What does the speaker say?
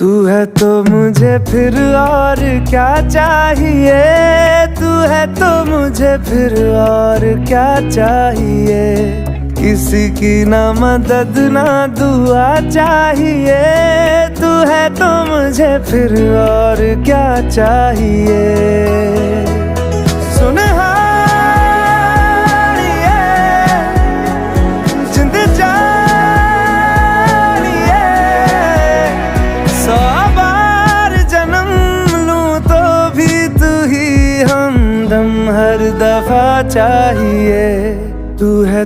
तू है तो मुझे फिर और क्या चाहिए, तू है तो मुझे फिर और क्या चाहिए। किसी की ना मदद ना दुआ चाहिए, तू है तो मुझे फिर और क्या चाहिए। सुन हर दफा चाहिए, तू है